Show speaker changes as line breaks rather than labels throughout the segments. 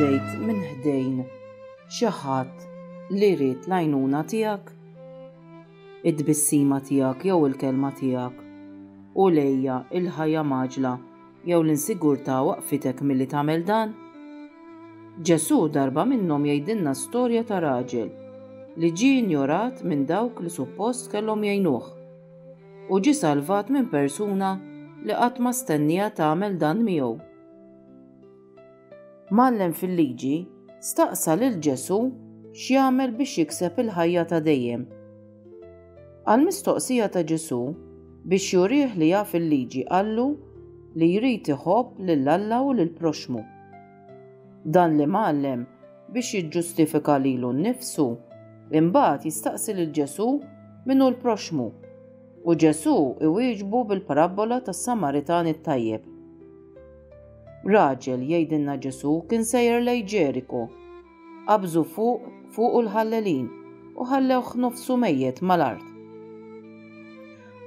ngħaddejt minn ħdejn xi ħadd li jrid l-għajnuna tiegħek? Id-tbissima tiegħek jew il-kelma tiegħek u lejja il-ħajja maġla jew l-insigurtà waqfitek milli tagħmel dan? Ġesù darba minnhom jgħidilna storja ta' raġel li ġie injorat minn dawk li suppost kellhom jgħinuh u ġie salvat minn persuna li qatt ma stennija tagħmel dan miegħu. Mgħallem fil-liġi staqsa lil Ġesù x'jagħmel biex jikseb il-ħajja ta' dejjem. Għall-mistoqsija ta' Ġesù biex jurih li jaf il-liġi qallu li jrid iħobb lill-Alla u lill-proxmu. Dan li mgħallem biex jiġġustifika lilu nnifsu imbagħad jistaqsi lil Ġesù min hu l-proxmu u Ġesù iwieġbu bil-parabola tas-Samaritan it-tajjeb. Raġel jgħidilna Ġesù kien sejjer lejn Ġeriko, qabżu fuq l-ħallelin u ħallewh nofsu mejjed mal-art.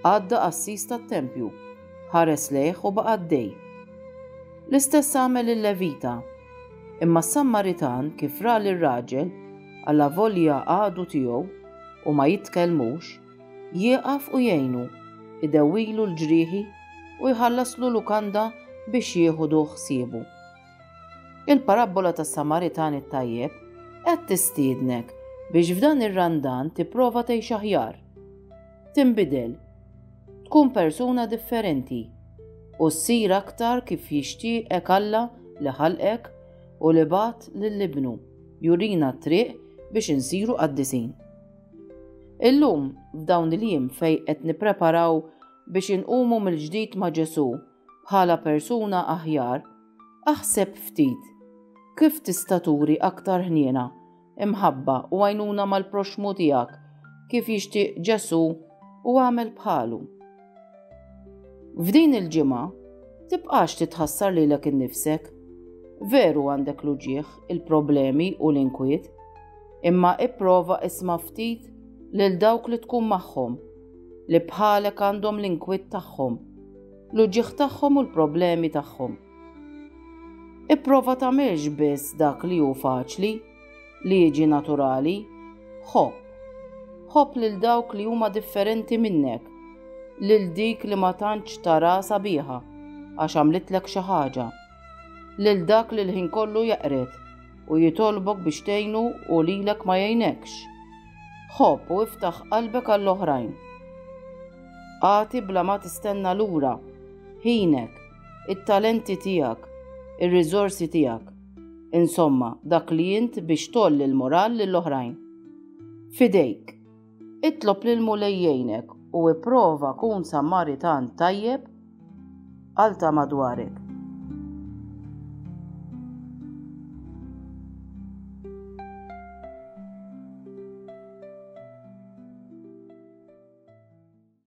Għadda qassis tat-tempju, ħares lejh u baqa' għaddej. L-istess għamel il-Levita, imma s-Samaritan kif ra lir-raġel alla volja għadu tiegħu u ma jitkellmux, jieqaf u jgħinu, idewwilu l-ġrieħi u jħallaslu lukanda biex jieħdu ħsiebu. Il-parabola tas-Samaritan it-tajjeb qed tistiednek biex f'dan ir-randan tipprova tgħix aħjar, tinbidel, tkun persuna differenti u ssir aktar kif jixtieqek Alla li ħalqek u li bagħat lill-ibnu jurina t-triq biex insiru qaddisin. Illum f'dawn il-jiem fejn qed nippreparaw biex inqumu mill-ġdid ma' Ġesù bħala persuna aħjar, aħseb ftit kif tista' turi aktar ħniena, imħabba u għajnuna mal-proxmu tiegħek kif jixtieq Ġesù u għamel bħalu. F'din il-ġimgħa tibqax titħassar lilek innifsek, veru għandek l-uġieħ, il-problemi u l-inkwiet, imma ipprova isma' ftit lil dawk li tkun magħhom li bħalek għandhom l-inkwiet tagħhom, l-uġieħ tagħhom u l-problemi tagħhom. Ipprova tagħmilx biss dak li hu faċli, li jiġi naturali, ħobb lil dawk li huma differenti minnek, lil dik li ma tantx tara sabiħa għax għamlitlek xi ħaġa, lil dak li l-ħin kollu jaqret u jitolbok biex tgħinu u lilek ma jgħinekx. Ħobb u iftaħ qalbek għall-oħrajn. Għati bla ma tistenna lura ħinek, it-talenti tiegħek, ir-riżorsi tiegħek, insomma dak li int biex tolli l-moral lill-oħrajn. Fidejk, itlob lil Mulej jgħinek u ipprova kun Samaritan tajjeb għal ta' madwarek.